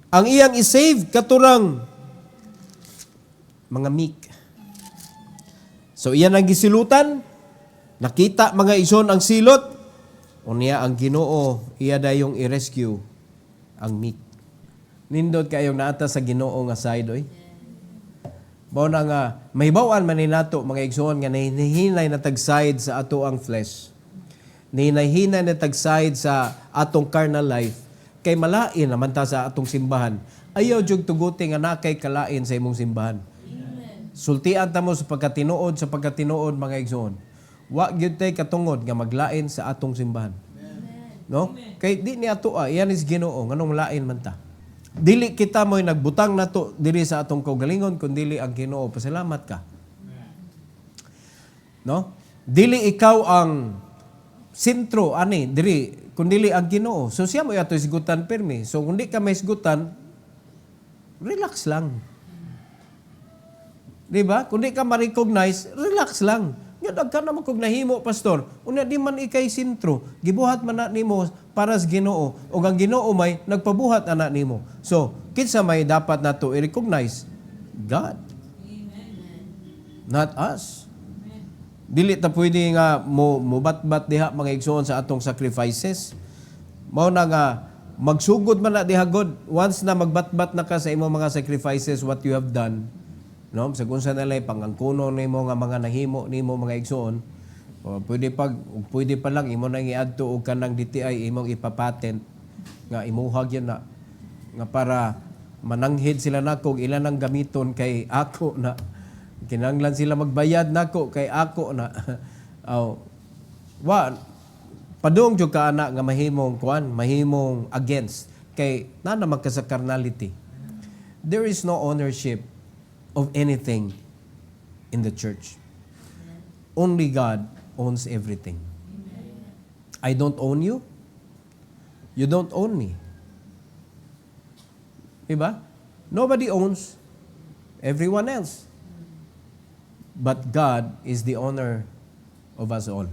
[SPEAKER 1] Ang iyang isave katurang mga meek. So iyan ang gisilutan, nakita mga ison ang silot, unya ang Ginoo, iya dayong i-rescue ang meek. Nindot kayong naata sa Ginoo nga side, oy. Mao na nga, mahibawan man ni nato mga igsoon nga nahihinay na tag-side sa ato ang flesh. Nahihinay na tag-side sa atong carnal life, kay malain naman ta sa atong simbahan. Ayaw jud tuguti nga nakay kalain sa imong simbahan. Sultian ta mo sa pagkatinuod mga igsoon. Wa gyud tay katungod nga maglain sa atong simbahan. No? Kay di ni ato iyan is Ginoo nganong lain man ta. Dili kita mo'y nagbutang nato diri sa atong kaugalingon kun dili ang Ginoo. Pasalamat ka. No? Dili ikaw ang sentro ani diri kun dili ang Ginoo. So siya mo ato isgutan pirmi. So kun di ka may isgutan, relax lang. Diba? Kung di ka ma-recognize, relax lang. Nga dagka naman kung nahimo, pastor, unya di man ikay sintro, gibuhat man na nimo para sa Ginoo, o ang Ginoo may nagpabuhat ana nimo. So, kinsa may dapat nato i-recognize? God. Not us. Dili ta pwede nga mo bat-bat diha mga igsoon sa atong sacrifices. Mao na nga magsugod man na diha God once na magbat-bat na ka sa imong mga sacrifices what you have done. no, sa kung sa nalay pangangkuno nimo nga mga nahimo nimo mga igsoon, o pwede pa lang imo nang iadto og kanang DTI imong ipapatent nga imuhag yan na nga para mananghid sila nako og ilan ang gamiton kay ako na kinahanglan sila magbayad nako kay ako na wa padung jud ka ana nga mahimong against kay na naman ka sa carnality. There is no ownership of anything in the church. Only God owns everything. I don't own you. You don't own me. Diba? Nobody owns everyone else. But God is the owner of us all.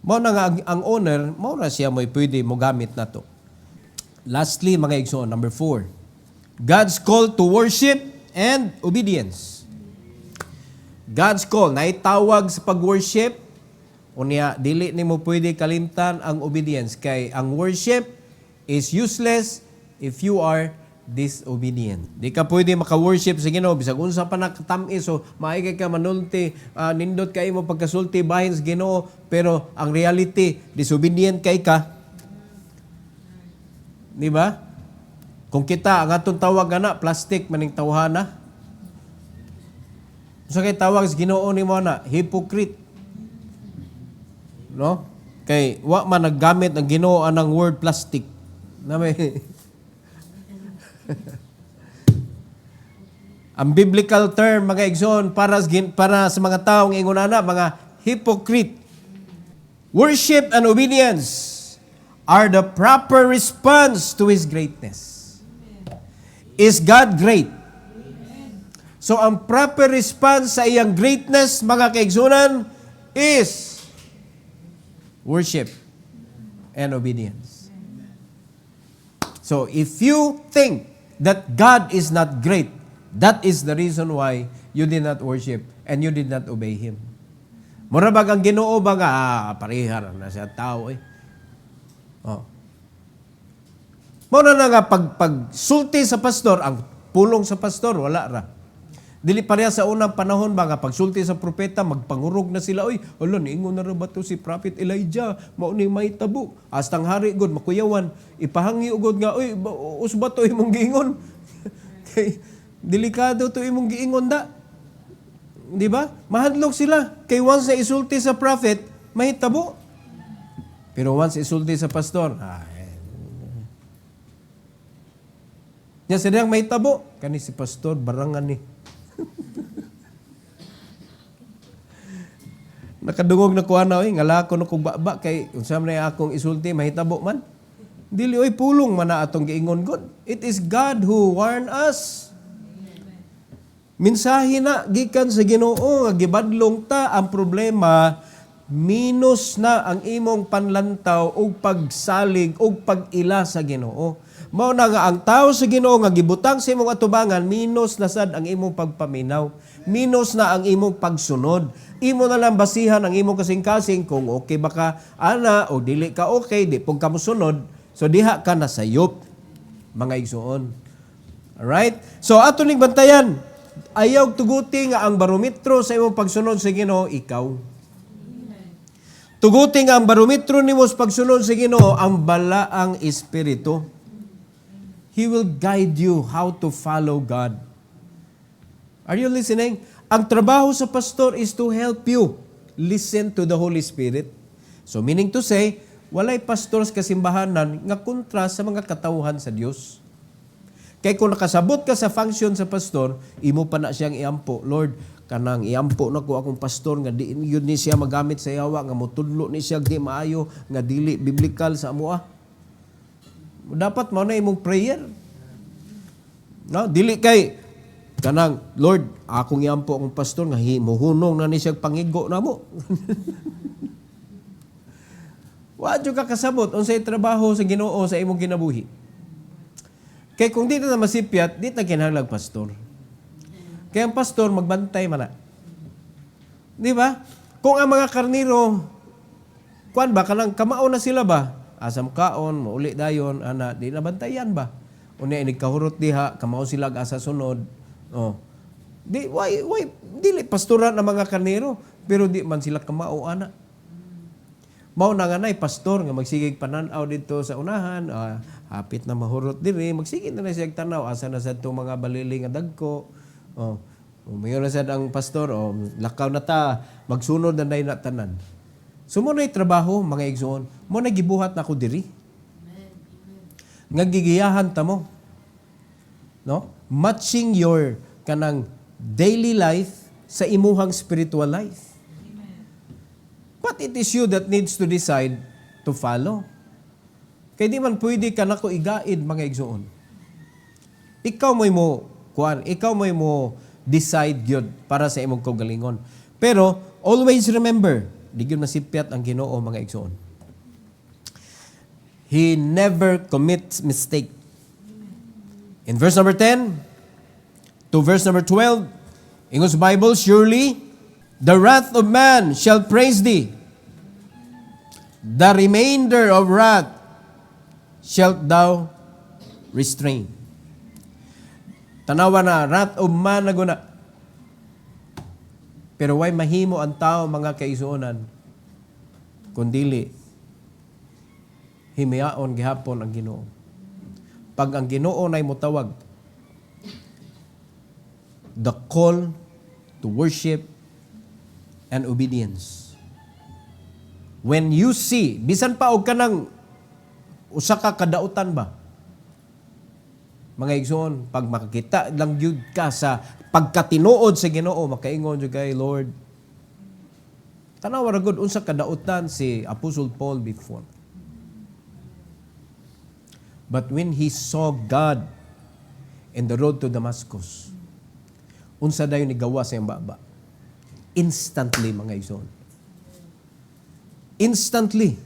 [SPEAKER 1] Mao na nga ang owner, mao na siya mo'y pwede mo gamit na to. Lastly, mga igsoon, number 4. God's call to worship and obedience. God's call, naitawag sa pag-worship, unya, dili ni mo pwede kalimtan ang obedience. Kay ang worship is useless if you are disobedient. Di ka pwede maka-worship sa Ginoo bisag unsa pa nakatamis so maay ka manulti nindot kay mo pagkasulti bahin sa Ginoo pero ang reality disobedient kay ka. Di ba? Kung kita ang atong tawag ana plastic maning tawhana. Unsa kay tawag sa Ginoo nimo na hypocrite. No? Kay wa man naggamit ang Ginoo anang word plastic. Na may ang biblical term mga igsoon para sa mga taong ingon ana mga hypocrite. Worship and obedience are the proper response to His greatness. Is God great? So ang proper response sa iyang greatness mga kaigsunan is worship and obedience. So if you think that God is not great, that is the reason why you did not worship and you did not obey Him. Mura bag ang Ginoo ba nga, parihar na siya tao eh. Oh. Muna na nga pagsulti sa pastor, ang pulong sa pastor, wala ra. Dili pareha sa unang panahon ba nga pagsulti sa propeta, magpangurog na sila, oy, hala, niingon na rin ba to si Prophet Elijah, mauni may tabo. Astang hari, God, makuyawan, ipahangi ugod nga, oy, usba to imong giingon. Kay, delikado to imong giingon da. Di ba? Mahadlok sila. Kay once na isulti sa prophet, may tabo. Pero once isulti sa pastor, niya silang may tabo. Kani si pastor, barangan ni. Nakadungog na kuha na, ngala ko na kong baba, kay unsam na akong isulti, mahitabo man. Dili, pulong man na atong giingon God. It is God who warned us. Minsahe na, gikan sa Ginoo, nga gibadlong ta, ang problema, minus na ang imong panlantaw, o pagsalig, o pag-ila sa Ginoo. Mao na nga ang tao sa Ginoo nga gibutang sa imong atubangan, minus na sad ang imong pagpaminaw. Minus na ang imong pagsunod. Imo na lang basihan ang imong kasing-kasing kung okay ba ka ana o dili ka okay, di pong ka mosunod. So diha ka na sayop, mga igsoon. Alright? So ato ning bantayan, ayaw tuguti nga ang barometro sa imong pagsunod sa Ginoo ikaw. Tuguti nga ang barometro nimo sa pagsunod sa Ginoo ang balaang espiritu. He will guide you how to follow God. Are you listening? Ang trabaho sa pastor is to help you listen to the Holy Spirit. So meaning to say, walay pastors kasimbahanan nga kontra sa mga katawhan sa Dios. Kay kung nakasabot ka sa function sa pastor, imo pa na siyang iampo, Lord, kanang iampo na ko akong pastor nga di yun ni siya magamit sa yawa nga motudlo ni siya di maayo nga dili biblical sa amoa. Dapat mo na imong prayer. No, dili kay kanang Lord, akong iampo akong pastor nga himuhunong na ni siya pangigo namo. Wa jud ka kasabot unsay trabaho sa Ginoo sa imong kinabuhi. Kay kung di na masipyat, di ta kinahanglan pastor. Kay ang pastor magbantay man na. Di ba? Kung ang mga karniro kuan ba kanang kamao na sila ba? Asam kaon, mauli dayon, ana, di nabantayan ba? Unya inig kahurot diha, kamao sila asa sunod. Oh. Why dili pastoran ang mga karnero, pero di man sila kamao ana. Mao na nga nay pastor nga magsigig panan-aw dito sa unahan, hapit na mahurot diri, magsigig na siya tanaw asa na sad tong mga balili nga dagko. Umayon na sad ang pastor, lakaw na ta, magsunod na nay na tanan. So mo nay trabaho mga igsoon, mo na gibuhat na ko diri. Nga gigiyahan ta mo. No? Matching your kanang daily life sa imuhang spiritual life. But it is you that needs to decide to follow. Kaya di man pwede ka na ko igaid mga igsoon. Ikaw mo decide yun para sa imong kaugalingon. Pero always remember, di gyud masipyat ang Ginoo mga igsoon. He never commits mistake. In verse number 10 to verse number 12, English Bible, surely the wrath of man shall praise thee. The remainder of wrath shalt thou restrain. Tanawa na, wrath of man na guna. Pero way mahimo ang tao mga kaisuonan, kundili, himiaon gihapon ang Ginoo. Pag ang Ginoo nay motawag, the call to worship and obedience. When you see, bisan pa og kanang usa ka kadautan ba? Mga igsoon, pag makakita lang gyud ka sa pagkatinuod sa Ginoo, makaingon jud kay Lord. Tanaw ra gud unsa kadautan si Apostle Paul before. But when he saw God in the road to Damascus, unsa dayon ni gawa sa iyang baba? Instantly mga igsoon. Instantly.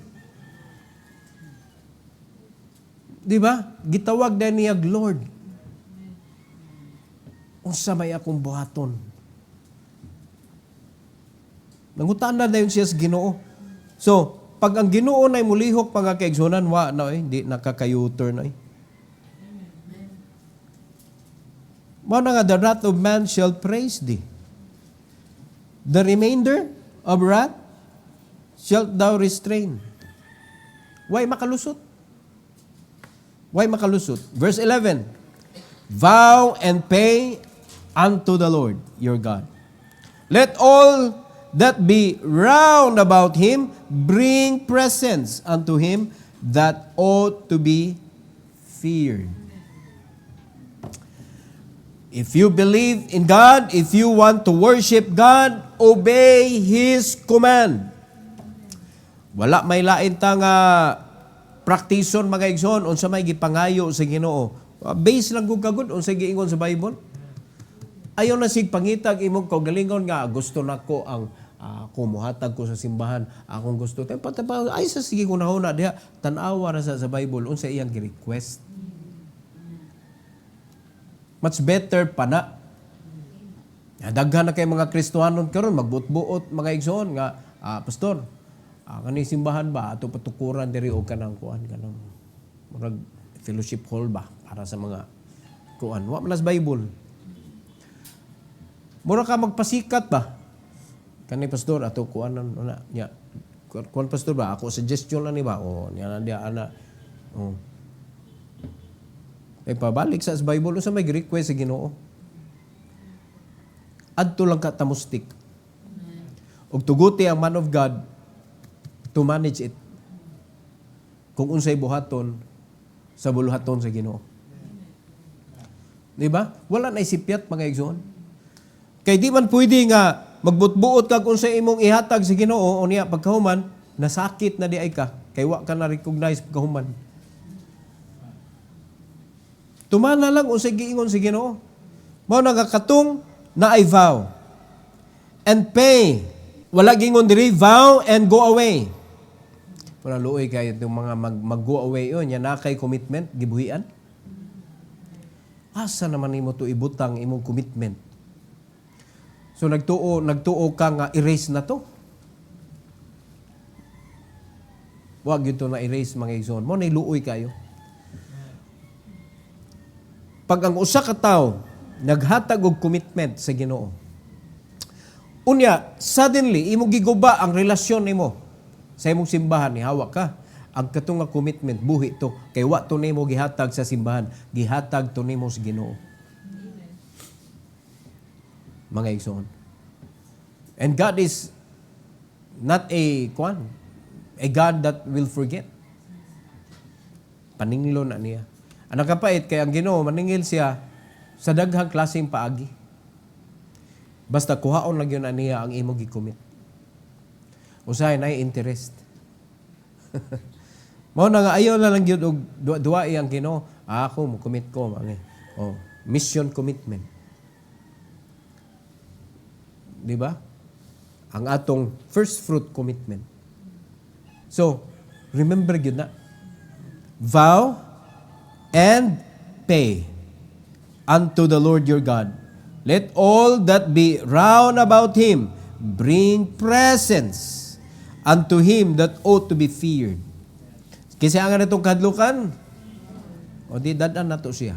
[SPEAKER 1] Di ba? Gitawag na niya, Lord. Unsa may akong buhaton? Nangutaan na dayon siya sa Ginoo. So, pag ang Ginoo na mulihok mga kaigsunan, di nakaka-U-turn ay. Mao na nga, the wrath of man shall praise thee. The remainder of wrath shalt thou restrain. Why makalusot? Why makalusot? Verse 11, vow and pay unto the Lord your God. Let all that be round about him bring presents unto him that ought to be feared. If you believe in God, if you want to worship God, obey His command. Wala may lain ta nga praktison mga igsoon unsa may gipangayo sa Ginoo. Base lang gud kagud unsa giingon sa Bible. Ayo na sig pangitag imong kaugalingon nga gusto nako ang kumuhatag ko sa simbahan. Akong gusto tay ay sa sige kunahuna diha tan-awa ra sa Bible unsa iyang gi-request. Much better pa na. Daghan na kay mga Kristohanon karon magbuot-buot mga igsoon nga pastor, kani simbahan ba ato patukuran diri og kanang kuan kanang murag fellowship hall ba para sa mga kuan wa man as Bible. Mura ka magpasikat ba? Kani pastor ato kuan na nya. Kuan pastor ba ako suggestion lang ni ba? Nya na dia ana. Ay pabalik sa Bible sa may request sa Ginoo. Adto lang ka tamustik. Og tuguti ang man of God to manage it. Kung unsay buhaton sa buluhaton sa Ginoo. Di ba? Wala na isipyat mga igsoon. Kay di man pwede nga magbutbuot ka kung sa imong ihatag sa Ginoo o niya pagkahuman, nasakit na di ay ka. Kay wa ka na recognize pagkahuman. Tumana lang unsay giingon sa Ginoo. Mao nagakatong na ay vow and pay. Wala gingon diri vow and go away. Wala luoy kay itong mga mag-go away yun. Yan na kay commitment, gibuhian. Asa naman imo to ibutang imong commitment? So nagtuo ka nga erase na to. Wag yun to na erase mga igsoon. Mo na luoy kayo. Pag ang usa ka tawo naghatag og commitment sa Ginoo. Unya, suddenly imo giguba ang relasyon nimo sa imong simbahan, ni hawak ka ang katong nga commitment, buhi to kay wa to nimo gihatag sa simbahan, gihatag to nimo sa Ginoo. Mga igsoon. And God is not a God that will forget. Paninglo na niya. Ang nakapait kay ang Ginoo maningil siya sa daghang klaseng paagi. Basta kuhaon lang yun niya ang imo gi-commit. Usahay na interest. Mao na nga ayaw na lang yun og duwai ang Ginoo. Ako mo commit ko mission commitment. Di ba? Ang atong first fruit commitment. So, remember yun na. Vow and pay unto the Lord your God. Let all that be round about him bring presents unto him that ought to be feared. Kasi ang itong kahadlukan, o di dadan na to siya.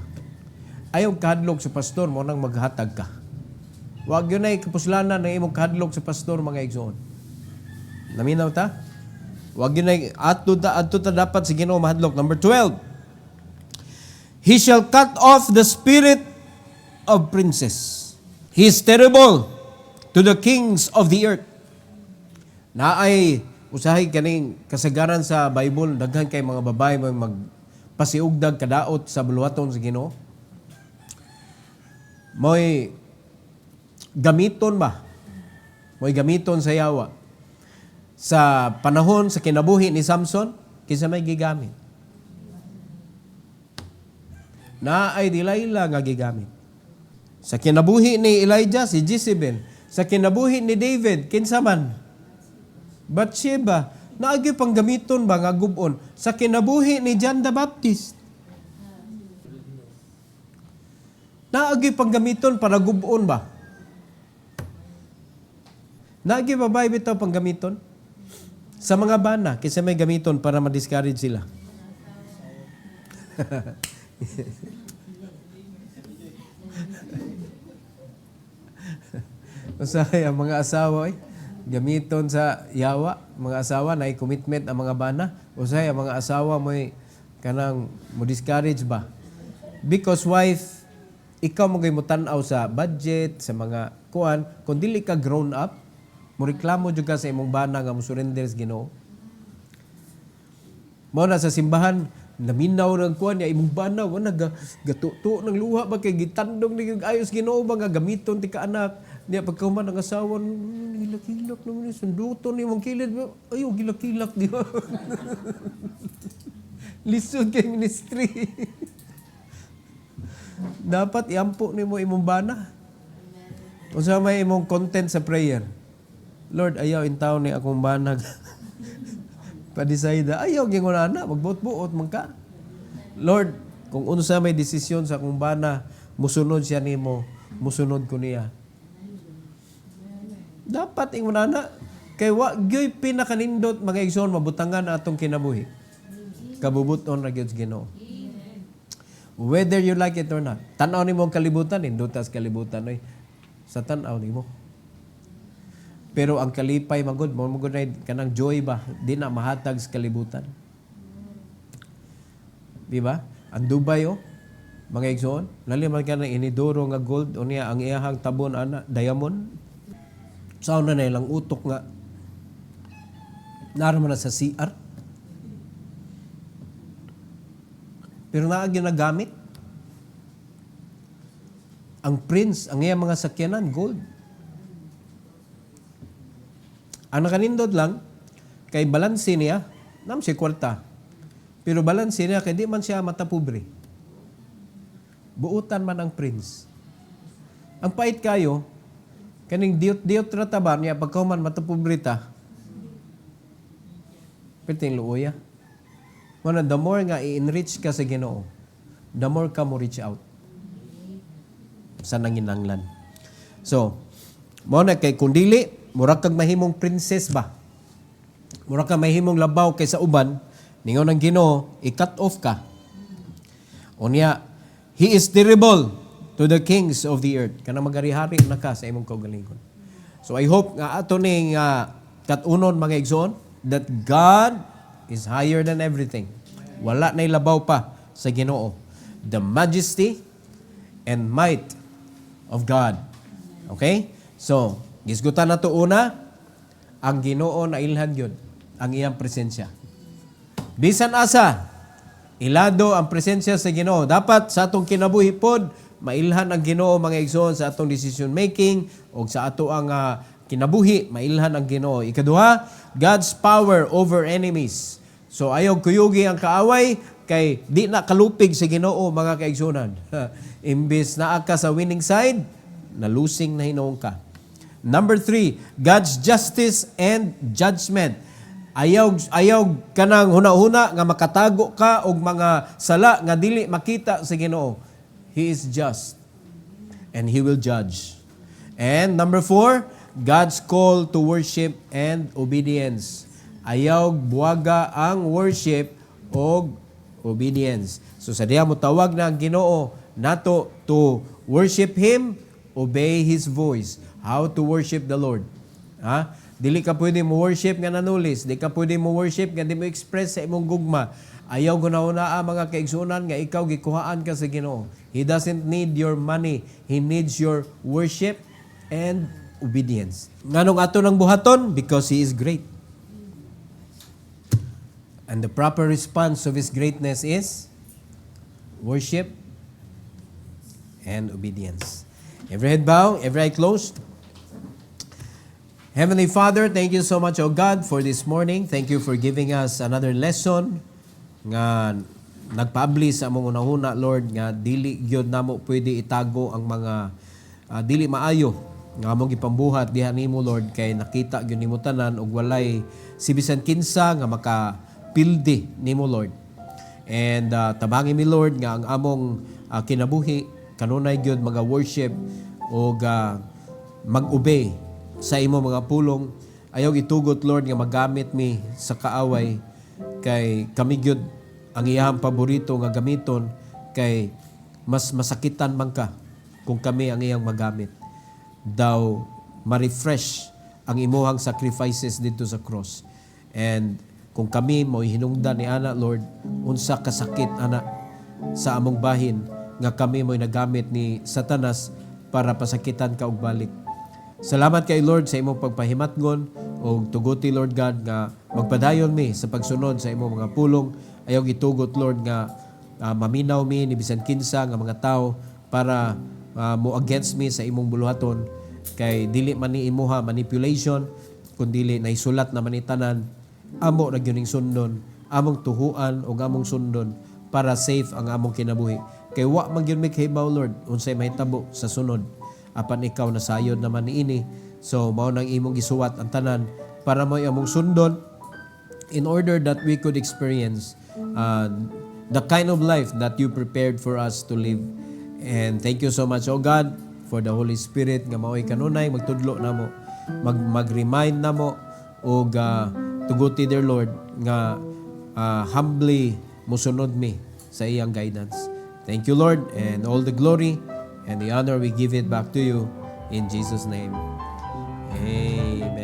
[SPEAKER 1] Ayaw kahadlok sa pastor, mo nang maghatag ka. Huwag yun ay kapuslanan na imong kahadlok sa pastor, mga igsoon. Naminaw ta? Huwag yun ay ato ta dapat sa Ginoo mahadlok. Number 12. He shall cut off the spirit of princes. He is terrible to the kings of the earth. Na ay usahay kaning kasagaran sa Bible, daghan kay mga babae magpasiugdag kadaot sa buluhaton sa Ginoo. Mo'y gamiton ba? Mo'y gamiton sa yawa. Sa panahon sa kinabuhi ni Samson, kinsa may gigamit. Na ay Delilah nga gigamit. Sa kinabuhi ni Elijah, si Jezebel. Sa kinabuhi ni David, kinsa man? Bathsheba. Naagi pang gamiton ba nga gubon? Sa kinabuhi ni John the Baptist. Naagi pang gamiton para gubon ba? Naagi ba ba bitaw pang gamiton? Sa mga bana, kasi may gamiton para ma-discourage sila. Usahay ang mga asawa gamiton sa yawa, mga asawa na commitment ang mga bana. Usahay ang mga asawa mo kanang mo discourage ba? Because wife, ikaw mo tanaw sa budget, sa mga kuan, kung dili ka grown up, mo reklamo jud ka sa imong bana nga mo surrender sa Ginoo. Mao na sa simbahan, naminaw ng kuan niya imong bana wala gatuto ng luha ba kay gitandong ni ayos Ginoo ba nga gamiton ti ka anak niya pagkahuman ang asawa gilak-gilak naman ni sunduton ni mong kilid ayo gilak-gilak di ba. Lisod kay ministry. Dapat iampo nimo imong bana. Unsa may imong content sa prayer? Lord, ayaw intaw ni akong banag. Pa-decide, ayaw gingon na, magbuot-buot man ka. Lord, kung unsa may desisyon sa akong bana, musunod siya nimo, musunod ko niya. Dapat ingon na, kay wa gyoy pinakanindot mga igsoon mabutangan atong kinabuhi. Kabubuton ra gyud Ginoo. Whether you like it or not. Tan-aw nimo ang kalibutan, indutas kalibutan oy. Sa tan-aw nimo. Pero ang kalipay magud na kanang joy ba di na mahatag sa kalibutan. Di ba? Ang Dubai mga igsoon, lali man kanang inidoro nga gold unya ang iyahang tabon ana diamond. Sao na ilang utok nga naaraman na sa CR. Pero naa ginagamit ang prince, ang iyang mga sakyanan gold. Ang nakanindot lang, kay balanse niya, nam siya kwarta. Pero balanse niya, kay di man siya matapobre. Buutan man ang prince. Ang pait kayo, kaning diot ratabar niya, pagkauman matapobre ta, piting luoya. Mana, the more nga i-enrich ka sa Ginoo, the more ka mo reach out sa nanginanglan. So, mo na kay kundili, mura kag mahimong princess ba? Mura kag mahimong labaw kaysa uban, ningon ang Ginoo, i-cut off ka. Unya, he is terrible to the kings of the earth. Kanang magari-hari na ka sa imong kaugalingon. So I hope nga ato ning katunon mga igsoon that God is higher than everything. Wala na ilabaw pa sa Ginoo. The majesty and might of God. Okay? So, gisgutan na to una, ang Ginoo na ilhan yun, ang iyang presensya. Bisan asa, ilado ang presensya sa Ginoo. Dapat sa atong kinabuhi pod, mailhan ang Ginoo mga igsoon sa atong decision making o sa ato ang kinabuhi, mailhan ang Ginoo. Ikaduha, God's power over enemies. So ayaw kuyugi ang kaaway kay di na kalupig sa Ginoo mga kaigsunan. Imbis na ka sa winning side, na losing na hinoong ka. Number 3, God's justice and judgment. Ayaw kanang huna-huna nga makatago ka og mga sala nga dili makita sa Ginoo. He is just and He will judge. And number 4, God's call to worship and obedience. Ayaw buwaga ang worship o obedience. So sa diha mo tawag na ang Ginoo nato to worship Him, obey His voice. How to worship the Lord. Dili ka pwede mo worship nga nanulis. Dili ka pwede mo worship nga di mo express sa imong gugma. Ayaw guna-una mga kaigsunan nga ikaw gikuhaan ka sa Ginoo. He doesn't need your money. He needs your worship and obedience. Nganong ato ng buhaton? Because He is great. And the proper response of His greatness is worship and obedience. Every head bow, every eye closed. Heavenly Father, thank you so much, O God, for this morning. Thank you for giving us another lesson nga nagpaabli sa among unahuna, Lord, nga dili gyud namo pwede itago ang mga dili maayo nga among gipambuhat diha nimo, Lord, kay nakita gyud nimo tanan og walay si bisan kinsa nga makapildi nimo, Lord. And tabangin mi, Lord, nga ang among kinabuhi kanunay gyud mga worship og mag-obey sa imo mga pulong. Ayaw itugot, Lord, nga magamit mi sa kaaway kay kami gyud ang iyang paborito nga gamiton kay mas masakitan man ka kung kami ang iyang magamit. Daw ma-refresh ang imuhang sacrifices dito sa cross. And kung kami mo hinungdan ni ana, Lord, unsa kasakit ana sa among bahin nga kami mo nagamit ni Satanas para pasakitan ka og balik. Salamat kay Lord sa imong pagpahimatngon o tuguti, Lord God, nga magpadayon mi sa pagsunod sa imong mga pulong. Ayaw gitugot, Lord, nga maminaw mi ni bisan kinsa nga mga tao para mo against mi sa imong buluhaton kay dili man ni imuha manipulation kundi naisulat na manitanan amo ra gyud ning sundon, among tuhuan o among sundon para safe ang among kinabuhi. Kay wa man gyud mi kahibaw, Lord, unsay mahitabo sa sunod. Apan ikaw nasayod naman niini. So mao nang imong gisuwat ang tanan para mo among sundon in order that we could experience the kind of life that you prepared for us to live. And thank you so much, O God, for the Holy Spirit nga mao'y kanunay magtudlo namo, mag-remind namo og tuguti, dear Lord, nga humbly musunod mi sa iyang guidance. Thank you, Lord, and all the glory and the honor we give it back to you in Jesus' name. Amen.